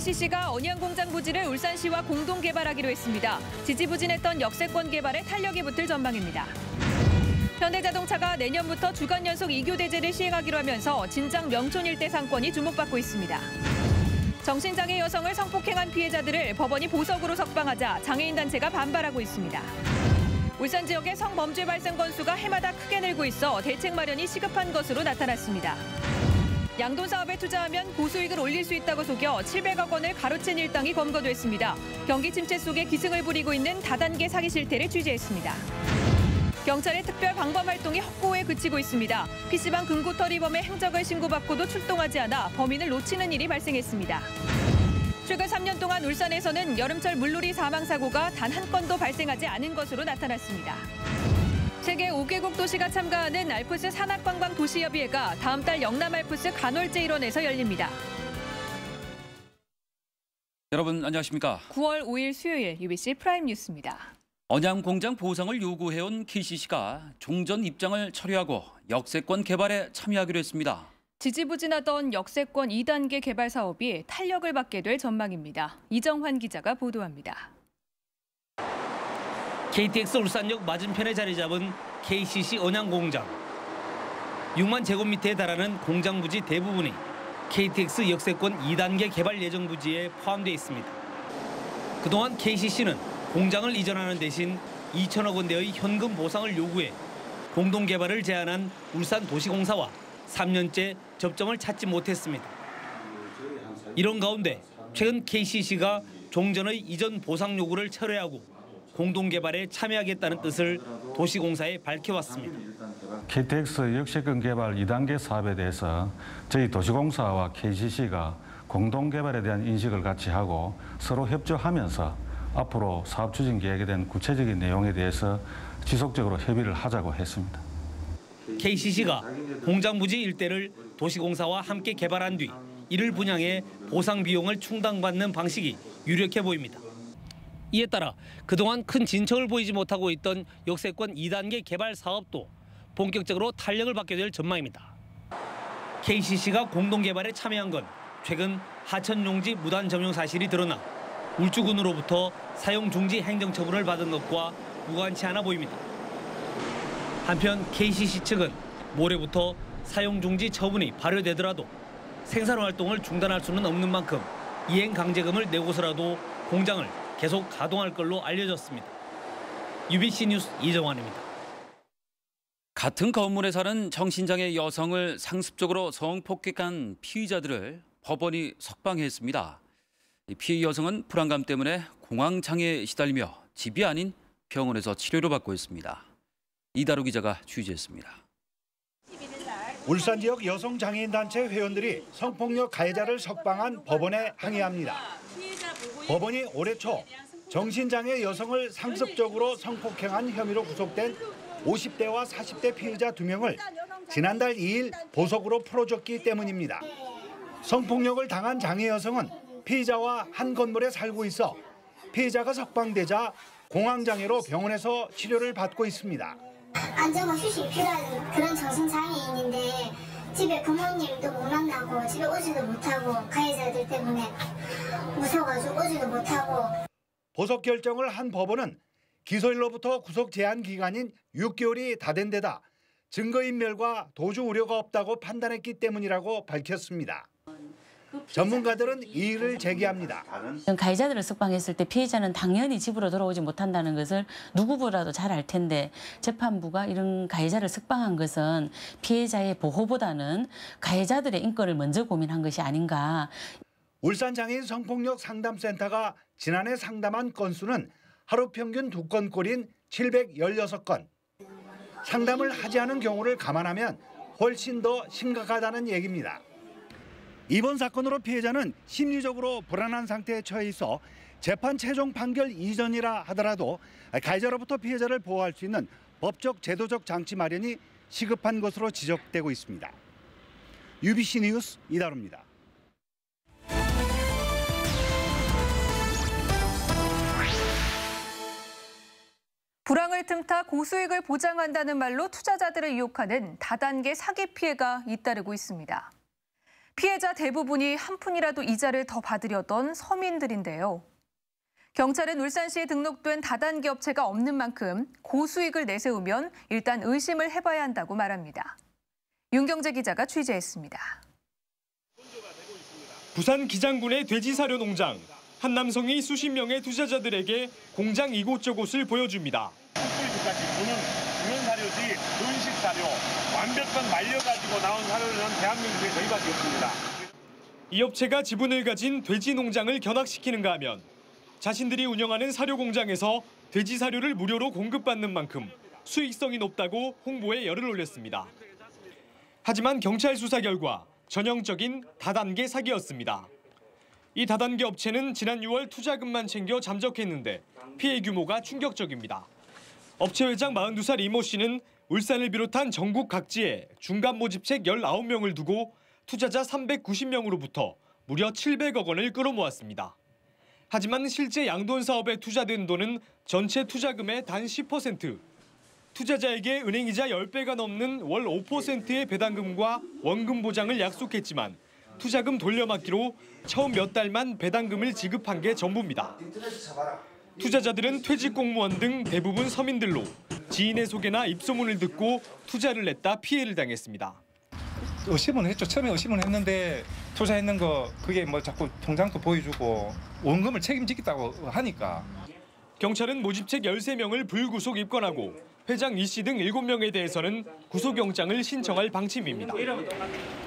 KCC가 언양공장 부지를 울산시와 공동 개발하기로 했습니다. 지지부진했던 역세권 개발에 탄력이 붙을 전망입니다. 현대자동차가 내년부터 주간 연속 2교 대제를 시행하기로 하면서 진장 명촌 일대 상권이 주목받고 있습니다. 정신장애 여성을 성폭행한 피해자들을 법원이 보석으로 석방하자 장애인 단체가 반발하고 있습니다. 울산 지역의 성범죄 발생 건수가 해마다 크게 늘고 있어 대책 마련이 시급한 것으로 나타났습니다. 양돈 사업에 투자하면 고수익을 올릴 수 있다고 속여 700억 원을 가로챈 일당이 검거됐습니다. 경기 침체 속에 기승을 부리고 있는 다단계 사기 실태를 취재했습니다. 경찰의 특별 방범 활동이 헛고에 그치고 있습니다. PC방 금고털이범의 행적을 신고받고도 출동하지 않아 범인을 놓치는 일이 발생했습니다. 최근 3년 동안 울산에서는 여름철 물놀이 사망 사고가 단 한 건도 발생하지 않은 것으로 나타났습니다. 세계 5개국 도시가 참가하는 알프스 산악관광 도시협의회가 다음 달 영남 알프스 간월제 일원에서 열립니다. 여러분 안녕하십니까? 9월 5일 수요일 UBC 프라임 뉴스입니다. 언양공장 보상을 요구해온 KCC가 종전 입장을 철회하고 역세권 개발에 참여하기로 했습니다. 지지부진하던 역세권 2단계 개발 사업이 탄력을 받게 될 전망입니다. 이정환 기자가 보도합니다. KTX 울산역 맞은편에 자리 잡은 KCC 언양공장. 6만 제곱미터에 달하는 공장 부지 대부분이 KTX 역세권 2단계 개발 예정 부지에 포함되어 있습니다. 그동안 KCC는 공장을 이전하는 대신 2천억 원대의 현금 보상을 요구해 공동 개발을 제안한 울산도시공사와 3년째 접점을 찾지 못했습니다. 이런 가운데 최근 KCC가 종전의 이전 보상 요구를 철회하고 공동 개발에 참여하겠다는 뜻을 도시공사에 밝혀왔습니다. KTX 역세권 개발 2단계 사업에 대해서 저희 도시공사와 KCC가 공동 개발에 대한 인식을 같이 하고 서로 협조하면서 앞으로 사업 추진 계획에 대한 구체적인 내용에 대해서 지속적으로 협의를 하자고 했습니다. KCC가 공장 부지 일대를 도시공사와 함께 개발한 뒤 이를 분양해 보상 비용을 충당받는 방식이 유력해 보입니다. 이에 따라 그동안 큰 진척을 보이지 못하고 있던 역세권 2단계 개발 사업도 본격적으로 탄력을 받게 될 전망입니다. KCC가 공동 개발에 참여한 건 최근 하천용지 무단 점용 사실이 드러나 울주군으로부터 사용 중지 행정처분을 받은 것과 무관치 않아 보입니다. 한편 KCC 측은 모레부터 사용 중지 처분이 발효되더라도 생산 활동을 중단할 수는 없는 만큼 이행 강제금을 내고서라도 공장을 계속 가동할 걸로 알려졌습니다. UBC 뉴스 이정환입니다. 같은 건물에 사는 정신장애 여성을 상습적으로 성폭행한 피의자들을 법원이 석방했습니다. 피해 여성은 불안감 때문에 공황장애에 시달리며 집이 아닌 병원에서 치료를 받고 있습니다. 이다루 기자가 취재했습니다. 울산 지역 여성장애인단체 회원들이 성폭력 가해자를 석방한 법원에 항의합니다. 법원이 올해 초 정신장애 여성을 상습적으로 성폭행한 혐의로 구속된 50대와 40대 피해자 2명을 지난달 2일 보석으로 풀어줬기 때문입니다. 성폭력을 당한 장애 여성은 피해자와 한 건물에 살고 있어 피해자가 석방되자 공황장애로 병원에서 치료를 받고 있습니다. 안정과 휴식이 필요한 그런 정신장애인인데 집에 부모님도 못 만나고 집에 오지도 못하고 가해자들 때문에 무서워가지고 오지도 못하고. 보석 결정을 한 법원은 기소일로부터 구속 제한 기간인 6개월이 다 된 데다 증거인멸과 도주 우려가 없다고 판단했기 때문이라고 밝혔습니다. 전문가들은 이의를 제기합니다. 가해자들을 석방했을 때 피해자는 당연히 집으로 돌아오지 못한다는 것을 누구보다도 잘 알 텐데 재판부가 이런 가해자를 석방한 것은 피해자의 보호보다는 가해자들의 인권을 먼저 고민한 것이 아닌가. 울산장애인 성폭력 상담센터가 지난해 상담한 건수는 하루 평균 2건꼴인 716건. 상담을 하지 않은 경우를 감안하면 훨씬 더 심각하다는 얘기입니다. 이번 사건으로 피해자는 심리적으로 불안한 상태에 처해 있어 재판 최종 판결 이전이라 하더라도 가해자로부터 피해자를 보호할 수 있는 법적 제도적 장치 마련이 시급한 것으로 지적되고 있습니다. UBC 뉴스 이다루입니다. 불황을 틈타 고수익을 보장한다는 말로 투자자들을 유혹하는 다단계 사기 피해가 잇따르고 있습니다. 피해자 대부분이 한 푼이라도 이자를 더 받으려던 서민들인데요. 경찰은 울산시에 등록된 다단계 업체가 없는 만큼 고수익을 내세우면 일단 의심을 해봐야 한다고 말합니다. 윤경재 기자가 취재했습니다. 부산 기장군의 돼지사료 농장. 한 남성이 수십 명의 투자자들에게 공장 이곳저곳을 보여줍니다. 숯불까지 보는 그런 사료지 분식 사료, 완벽한 말려가지고 나온 사료는 대한민국에 저희밖에 없습니다. 이 업체가 지분을 가진 돼지 농장을 견학시키는가 하면 자신들이 운영하는 사료 공장에서 돼지 사료를 무료로 공급받는 만큼 수익성이 높다고 홍보에 열을 올렸습니다. 하지만 경찰 수사 결과 전형적인 다단계 사기였습니다. 이 다단계 업체는 지난 6월 투자금만 챙겨 잠적했는데 피해 규모가 충격적입니다. 업체 회장 42살 이모 씨는 울산을 비롯한 전국 각지에 중간 모집책 19명을 두고 투자자 390명으로부터 무려 700억 원을 끌어모았습니다. 하지만 실제 양돈 사업에 투자된 돈은 전체 투자금의 단 10%. 투자자에게 은행이자 10배가 넘는 월 5%의 배당금과 원금 보장을 약속했지만 투자금 돌려막기로 처음 몇 달만 배당금을 지급한 게 전부입니다. 투자자들은 퇴직 공무원 등 대부분 서민들로 지인의 소개나 입소문을 듣고 투자를 냈다 피해를 당했습니다. 의심은 했죠. 처음에 의심은 했는데 투자했는 거 그게 뭐 자꾸 통장도 보여주고 원금을 책임지겠다고 하니까. 경찰은 모집책 13명을 불구속 입건하고 회장 이 씨 등 7명에 대해서는 구속영장을 신청할 방침입니다.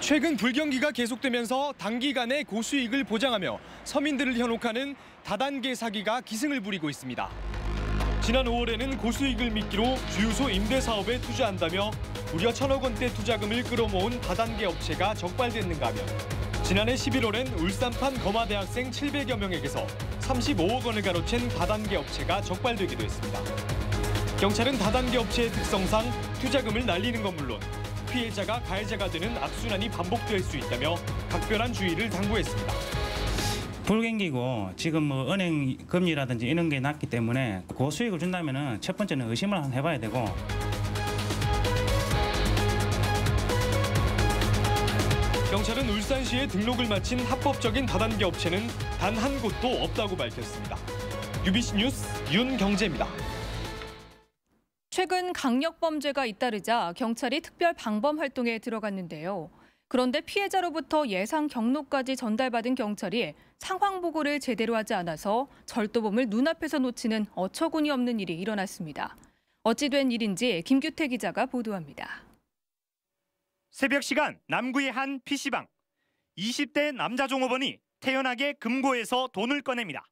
최근 불경기가 계속되면서 단기간에 고수익을 보장하며 서민들을 현혹하는 다단계 사기가 기승을 부리고 있습니다. 지난 5월에는 고수익을 미끼로 주유소 임대 사업에 투자한다며 무려 1,000억 원대 투자금을 끌어모은 다단계 업체가 적발됐는가 하면 지난해 11월엔 울산판 거마대학생 700여 명에게서 35억 원을 가로챈 다단계 업체가 적발되기도 했습니다. 경찰은 다단계 업체의 특성상 투자금을 날리는 건 물론 피해자가 가해자가 되는 악순환이 반복될 수 있다며 각별한 주의를 당부했습니다. 불경기고 지금 뭐 은행 금리라든지 이런 게 낮기 때문에 고수익을 준다면은 첫 번째는 의심을 한번 해봐야 되고. 경찰은 울산시에 등록을 마친 합법적인 다단계 업체는 단 한 곳도 없다고 밝혔습니다. UBC 뉴스 윤경재입니다. 최근 강력범죄가 잇따르자 경찰이 특별 방범 활동에 들어갔는데요. 그런데 피해자로부터 예상 경로까지 전달받은 경찰이 상황 보고를 제대로 하지 않아서 절도범을 눈앞에서 놓치는 어처구니 없는 일이 일어났습니다. 어찌 된 일인지 김규태 기자가 보도합니다. 새벽 시간 남구의 한 PC방. 20대 남자 종업원이 태연하게 금고에서 돈을 꺼냅니다.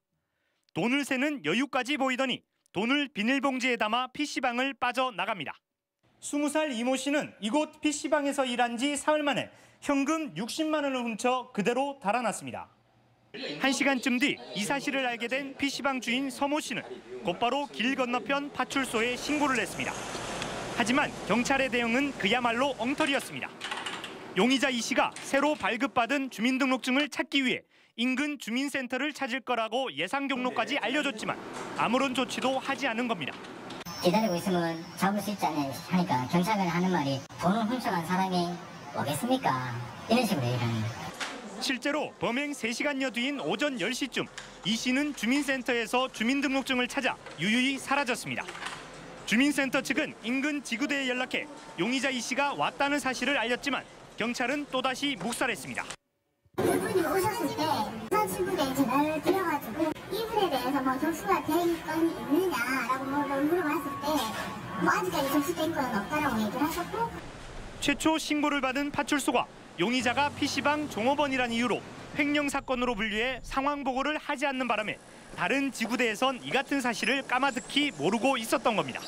돈을 세는 여유까지 보이더니 돈을 비닐봉지에 담아 PC방을 빠져나갑니다. 20살 이모 씨는 이곳 PC방에서 일한 지 사흘 만에 현금 60만 원을 훔쳐 그대로 달아났습니다. 1시간쯤 뒤 이 사실을 알게 된 PC방 주인 서모 씨는 곧바로 길 건너편 파출소에 신고를 했습니다. 하지만 경찰의 대응은 그야말로 엉터리였습니다. 용의자 이 씨가 새로 발급받은 주민등록증을 찾기 위해 인근 주민센터를 찾을 거라고 예상 경로까지 알려줬지만 아무런 조치도 하지 않은 겁니다. 기다리고 있으면 잡을 수 있지 않냐 하니까 경찰관이 하는 말이 돈을 훔쳐간 사람이 뭐겠습니까? 이런 식으로 얘기하는 거예요. 실제로 범행 3시간여 뒤인 오전 10시쯤 이 씨는 주민센터에서 주민등록증을 찾아 유유히 사라졌습니다. 주민센터 측은 인근 지구대에 연락해 용의자 이 씨가 왔다는 사실을 알렸지만 경찰은 또다시 묵살했습니다. 그분이 오셨을 때 지구대에 전화를 드려가지고 이분에 대해서 뭐 접수가 된 건이 있느냐라고 물어봤을 때 뭐 아직까지 접수된 건 없다라고 얘기를 하셨고 최초 신고를 받은 파출소가 용의자가 PC방 종업원이라는 이유로 횡령 사건으로 분류해 상황 보고를 하지 않는 바람에 다른 지구대에선 이 같은 사실을 까마득히 모르고 있었던 겁니다.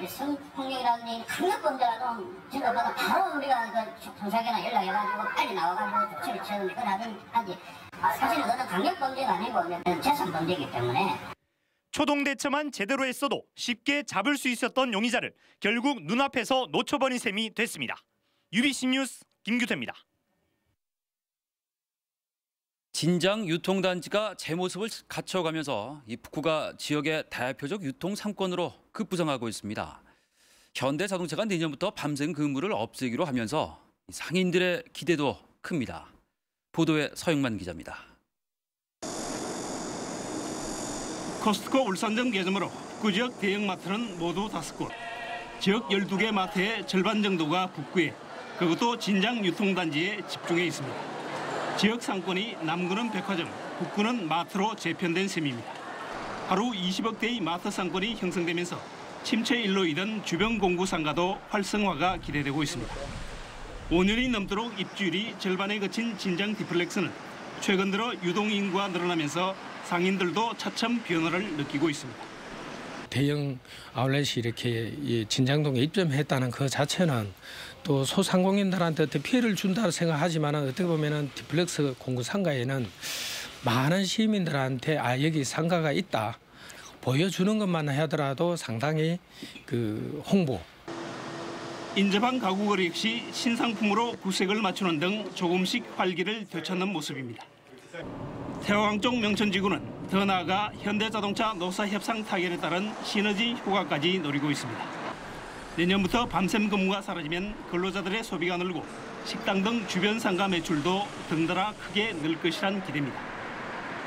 성폭력이라든지 강력범죄라도 진도받아 바로 우리가 경찰관에 연락해가지고 빨리 나와가지고 조치를 취하든지 하든지 사실은 그것은 강력범죄가 아니고 재산범죄이기 때문에 초동대처만 제대로 했어도 쉽게 잡을 수 있었던 용의자를 결국 눈앞에서 놓쳐버린 셈이 됐습니다. UBC 뉴스 김규태입니다. 진장 유통단지가 제 모습을 갖춰가면서 이 북구가 지역의 대표적 유통 상권으로 급부상하고 있습니다. 현대자동차가 내년부터 밤샘 근무를 없애기로 하면서 상인들의 기대도 큽니다. 보도에 서영만 기자입니다. 코스트코 울산점 개점으로 북구 지역 대형마트는 모두 5곳, 지역 12개 마트의 절반 정도가 북구에, 그것도 진장 유통단지에 집중해 있습니다. 지역 상권이 남구는 백화점, 북구는 마트로 재편된 셈입니다. 하루 20억 대의 마트 상권이 형성되면서 침체 일로이던 주변 공구 상가도 활성화가 기대되고 있습니다. 5년이 넘도록 입주율이 절반에 그친 진장 디플렉스는 최근 들어 유동 인구가 늘어나면서 상인들도 차츰 변화를 느끼고 있습니다. 대형 아울렛이 이렇게 진장동에 입점했다는 그 자체는 또 소상공인들한테 피해를 준다고 생각하지만 어떻게 보면 디플렉스 공구 상가에는 많은 시민들한테 여기 상가가 있다 보여주는 것만 하더라도 상당히 홍보. 인접한 가구거리 역시 신상품으로 구색을 맞추는 등 조금씩 활기를 되찾는 모습입니다. 태화강 쪽 명천지구는 더 나아가 현대자동차 노사협상 타결에 따른 시너지 효과까지 노리고 있습니다. 내년부터 밤샘 근무가 사라지면 근로자들의 소비가 늘고 식당 등 주변 상가 매출도 덩달아 크게 늘 것이란 기대입니다.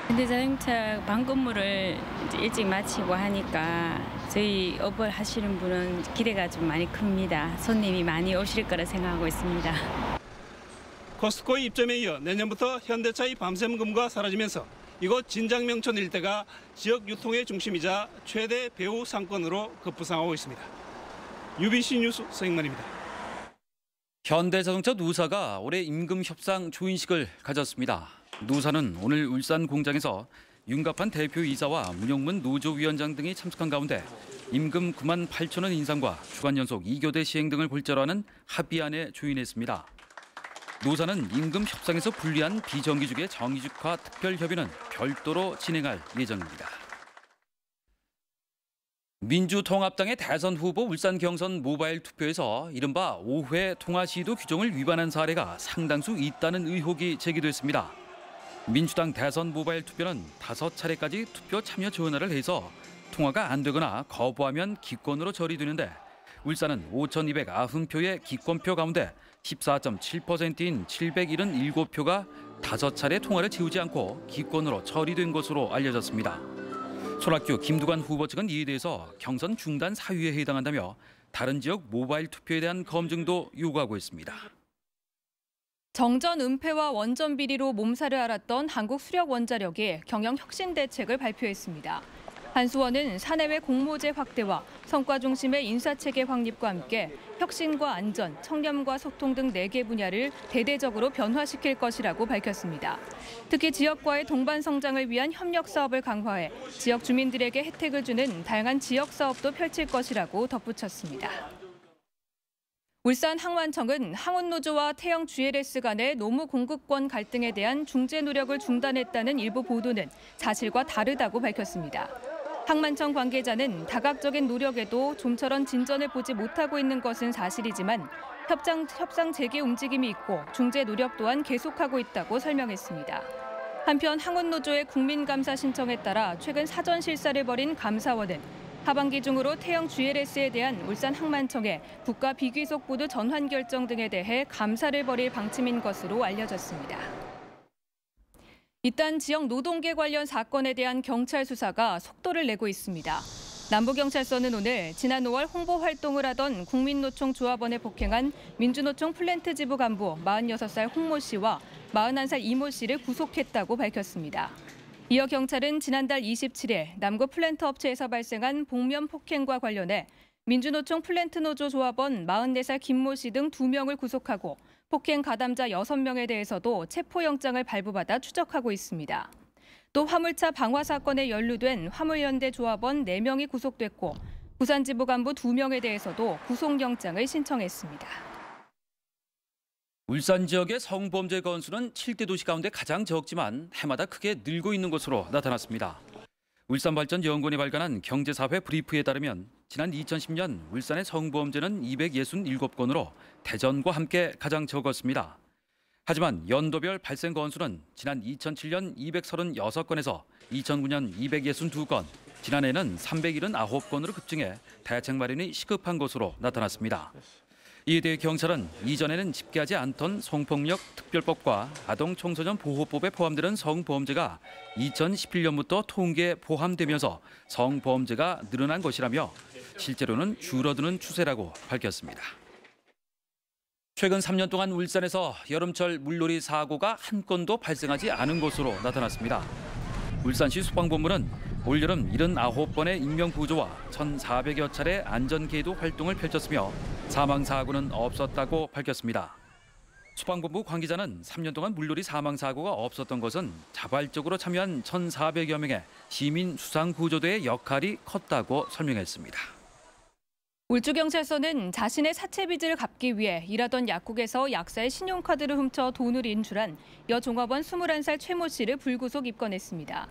현대자동차 밤근무를 일찍 마치고 하니까 저희 업을 하시는 분은 기대가 좀 많이 큽니다. 손님이 많이 오실 거라 생각하고 있습니다. 코스트코의 입점에 이어 내년부터 현대차의 밤샘 근무가 사라지면서 이곳 진장명천 일대가 지역 유통의 중심이자 최대 배후 상권으로 급부상하고 있습니다. UBC 뉴스 서영만입니다. 현대자동차 누사가 올해 임금 협상 조인식을 가졌습니다. 누사는 오늘 울산 공장에서 윤갑한 대표이사와 문영문 노조위원장 등이 참석한 가운데 임금 9만 8천 원 인상과 주간 연속 2교대 시행 등을 골자로 하는 합의안에 조인했습니다. 노사는 임금 협상에서 불리한 비정규직의 정규직화 특별협의는 별도로 진행할 예정입니다. 민주통합당의 대선 후보 울산 경선 모바일 투표에서 이른바 5회 통화 시도 규정을 위반한 사례가 상당수 있다는 의혹이 제기됐습니다. 민주당 대선 모바일 투표는 5차례까지 투표 참여 전화를 해서 통화가 안 되거나 거부하면 기권으로 처리되는데 울산은 5,290표의 기권표 가운데 14.7%인 777표가 5차례 통화를 채우지 않고 기권으로 처리된 것으로 알려졌습니다. 손학규, 김두관 후보 측은 이에 대해서 경선 중단 사유에 해당한다며 다른 지역 모바일 투표에 대한 검증도 요구하고 있습니다. 정전 은폐와 원전 비리로 몸살을 앓았던 한국수력원자력이 경영 혁신 대책을 발표했습니다. 한수원은 사내외 공모제 확대와 성과 중심의 인사체계 확립과 함께 혁신과 안전, 청렴과 소통 등 4개 분야를 대대적으로 변화시킬 것이라고 밝혔습니다. 특히 지역과의 동반 성장을 위한 협력 사업을 강화해 지역 주민들에게 혜택을 주는 다양한 지역 사업도 펼칠 것이라고 덧붙였습니다. 울산 항만청은 항운노조와 태영 GLS 간의 노무 공급권 갈등에 대한 중재 노력을 중단했다는 일부 보도는 사실과 다르다고 밝혔습니다. 항만청 관계자는 다각적인 노력에도 좀처럼 진전을 보지 못하고 있는 것은 사실이지만 협상 재개 움직임이 있고 중재 노력 또한 계속하고 있다고 설명했습니다. 한편 항운노조의 국민감사 신청에 따라 최근 사전 실사를 벌인 감사원은 하반기 중으로 태영 GLS에 대한 울산 항만청의 국가 비귀속 보드 전환 결정 등에 대해 감사를 벌일 방침인 것으로 알려졌습니다. 이딴 지역 노동계 관련 사건에 대한 경찰 수사가 속도를 내고 있습니다. 남부경찰서는 오늘 지난 5월 홍보 활동을 하던 국민노총 조합원에 폭행한 민주노총 플랜트 지부 간부 46살 홍모 씨와 41살 이모 씨를 구속했다고 밝혔습니다. 이어 경찰은 지난달 27일 남구 플랜트 업체에서 발생한 복면 폭행과 관련해 민주노총 플랜트 노조 조합원 44살 김모 씨 등 2명을 구속하고 폭행 가담자 6명에 대해서도 체포영장을 발부받아 추적하고 있습니다. 또 화물차 방화 사건에 연루된 화물연대 조합원 4명이 구속됐고 부산지부 간부 2명에 대해서도 구속영장을 신청했습니다. 울산 지역의 성범죄 건수는 7대 도시 가운데 가장 적지만 해마다 크게 늘고 있는 것으로 나타났습니다. 울산발전연구원이 발간한 경제사회 브리프에 따르면 지난 2010년 울산의 성범죄는 267건으로 대전과 함께 가장 적었습니다. 하지만 연도별 발생 건수는 지난 2007년 236건에서 2009년 262건, 지난해는 379건으로 급증해 대책 마련이 시급한 것으로 나타났습니다. 이에 대해 경찰은 이전에는 집계하지 않던 성폭력 특별법과 아동 청소년 보호법에 포함되는 성범죄가 2011년부터 통계에 포함되면서 성범죄가 늘어난 것이라며 실제로는 줄어드는 추세라고 밝혔습니다. 최근 3년 동안 울산에서 여름철 물놀이 사고가 한 건도 발생하지 않은 것으로 나타났습니다. 울산시 소방본부는 올여름 79번의 인명구조와 1,400여 차례 안전계도 활동을 펼쳤으며 사망사고는 없었다고 밝혔습니다. 소방본부 관계자는 3년 동안 물놀이 사망사고가 없었던 것은 자발적으로 참여한 1,400여 명의 시민 수상구조대의 역할이 컸다고 설명했습니다. 울주경찰서는 자신의 사채빚을 갚기 위해 일하던 약국에서 약사의 신용카드를 훔쳐 돈을 인출한 여종업원 21살 최모 씨를 불구속 입건했습니다.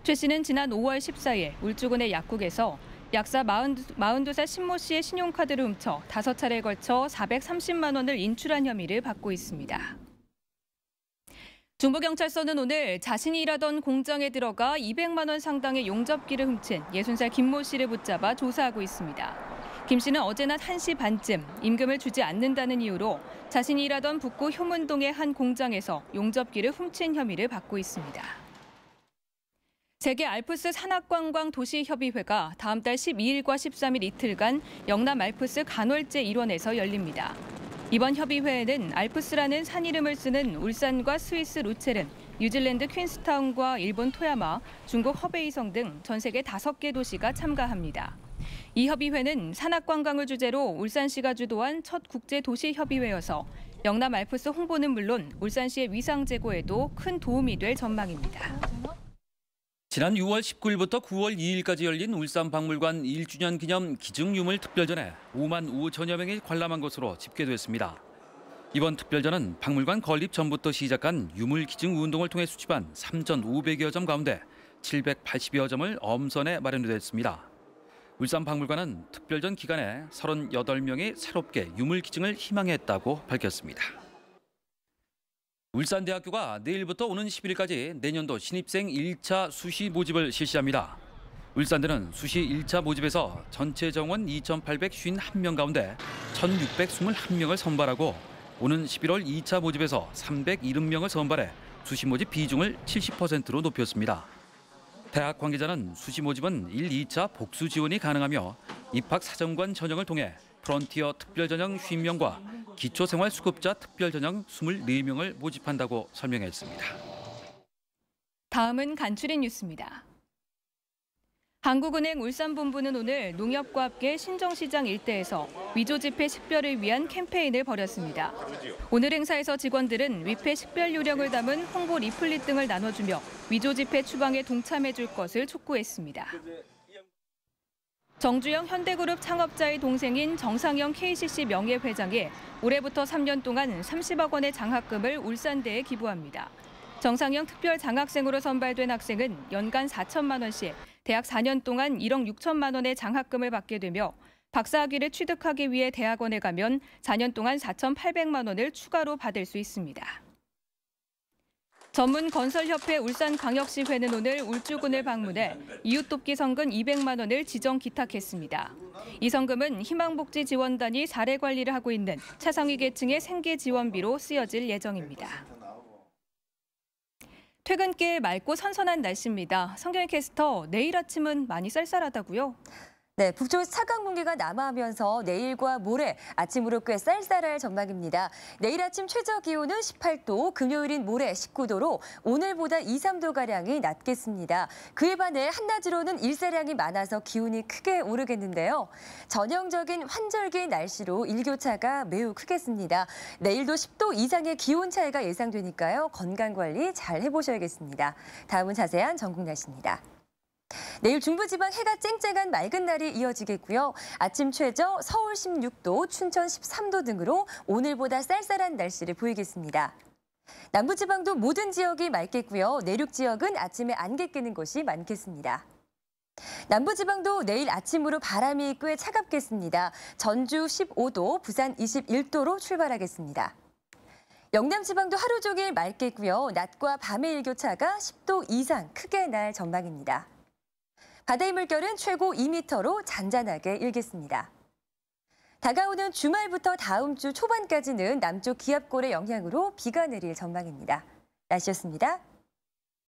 최 씨는 지난 5월 14일 울주군의 약국에서 약사 42살 신모 씨의 신용카드를 훔쳐 5차례에 걸쳐 430만 원을 인출한 혐의를 받고 있습니다. 중부경찰서는 오늘 자신이 일하던 공장에 들어가 200만 원 상당의 용접기를 훔친 60살 김모 씨를 붙잡아 조사하고 있습니다. 김 씨는 어제 낮 1시 반쯤 임금을 주지 않는다는 이유로 자신이 일하던 북구 효문동의 한 공장에서 용접기를 훔친 혐의를 받고 있습니다. 세계 알프스 산악관광도시협의회가 다음 달 12일과 13일 이틀간 영남 알프스 간월제 일원에서 열립니다. 이번 협의회에는 알프스라는 산 이름을 쓰는 울산과 스위스 루체른, 뉴질랜드 퀸스타운과 일본 토야마, 중국 허베이성 등 전 세계 5개 도시가 참가합니다. 이 협의회는 산악관광을 주제로 울산시가 주도한 첫 국제도시협의회여서 영남 알프스 홍보는 물론 울산시의 위상 제고에도 큰 도움이 될 전망입니다. 지난 6월 19일부터 9월 2일까지 열린 울산박물관 1주년 기념 기증유물 특별전에 5만 5천여 명이 관람한 것으로 집계됐습니다. 이번 특별전은 박물관 건립 전부터 시작한 유물 기증 운동을 통해 수집한 3,500여 점 가운데 780여 점을 엄선해 마련됐습니다. 울산박물관은 특별전 기간에 38명이 새롭게 유물 기증을 희망했다고 밝혔습니다. 울산대학교가 내일부터 오는 10일까지 내년도 신입생 1차 수시 모집을 실시합니다. 울산대는 수시 1차 모집에서 전체 정원 2,851명 가운데 1,621명을 선발하고 오는 11월 2차 모집에서 370명을 선발해 수시 모집 비중을 70%로 높였습니다. 대학 관계자는 수시 모집은 1, 2차 복수 지원이 가능하며 입학 사정관 전형을 통해 프론티어 특별전형 50명과 기초생활수급자 특별전형 24명을 모집한다고 설명했습니다. 다음은 간추린 뉴스입니다. 한국은행 울산본부는 오늘 농협과 함께 신정시장 일대에서 위조 지폐 식별을 위한 캠페인을 벌였습니다. 오늘 행사에서 직원들은 위패 식별 요령을 담은 홍보 리플릿 등을 나눠주며 위조 지폐 추방에 동참해줄 것을 촉구했습니다. 정주영 현대그룹 창업자의 동생인 정상영 KCC 명예회장이 올해부터 3년 동안 30억 원의 장학금을 울산대에 기부합니다. 정상영 특별 장학생으로 선발된 학생은 연간 4천만 원씩 대학 4년 동안 1억 6천만 원의 장학금을 받게 되며 박사학위를 취득하기 위해 대학원에 가면 4년 동안 4,800만 원을 추가로 받을 수 있습니다. 전문건설협회 울산광역시회는 오늘 울주군을 방문해 이웃돕기 성금 200만 원을 지정 기탁했습니다. 이 성금은 희망복지지원단이 사례 관리를 하고 있는 차상위 계층의 생계 지원비로 쓰여질 예정입니다. 퇴근길 맑고 선선한 날씨입니다. 성경희 캐스터, 내일 아침은 많이 쌀쌀하다고요? 네, 북쪽에서 차가운 공기가 남하하면서 내일과 모레 아침으로 꽤 쌀쌀할 전망입니다. 내일 아침 최저 기온은 18도, 금요일인 모레 19도로 오늘보다 2, 3도가량이 낮겠습니다. 그에 반해 한낮으로는 일사량이 많아서 기온이 크게 오르겠는데요. 전형적인 환절기 날씨로 일교차가 매우 크겠습니다. 내일도 10도 이상의 기온 차이가 예상되니까요. 건강관리 잘 해보셔야겠습니다. 다음은 자세한 전국 날씨입니다. 내일 중부지방 해가 쨍쨍한 맑은 날이 이어지겠고요. 아침 최저 서울 16도, 춘천 13도 등으로 오늘보다 쌀쌀한 날씨를 보이겠습니다. 남부지방도 모든 지역이 맑겠고요. 내륙 지역은 아침에 안개 끼는 곳이 많겠습니다. 남부지방도 내일 아침으로 바람이 꽤 차갑겠습니다. 전주 15도, 부산 21도로 출발하겠습니다. 영남지방도 하루 종일 맑겠고요. 낮과 밤의 일교차가 10도 이상 크게 날 전망입니다. 바다의 물결은 최고 2m로 잔잔하게 일겠습니다. 다가오는 주말부터 다음 주 초반까지는 남쪽 기압골의 영향으로 비가 내릴 전망입니다. 날씨였습니다.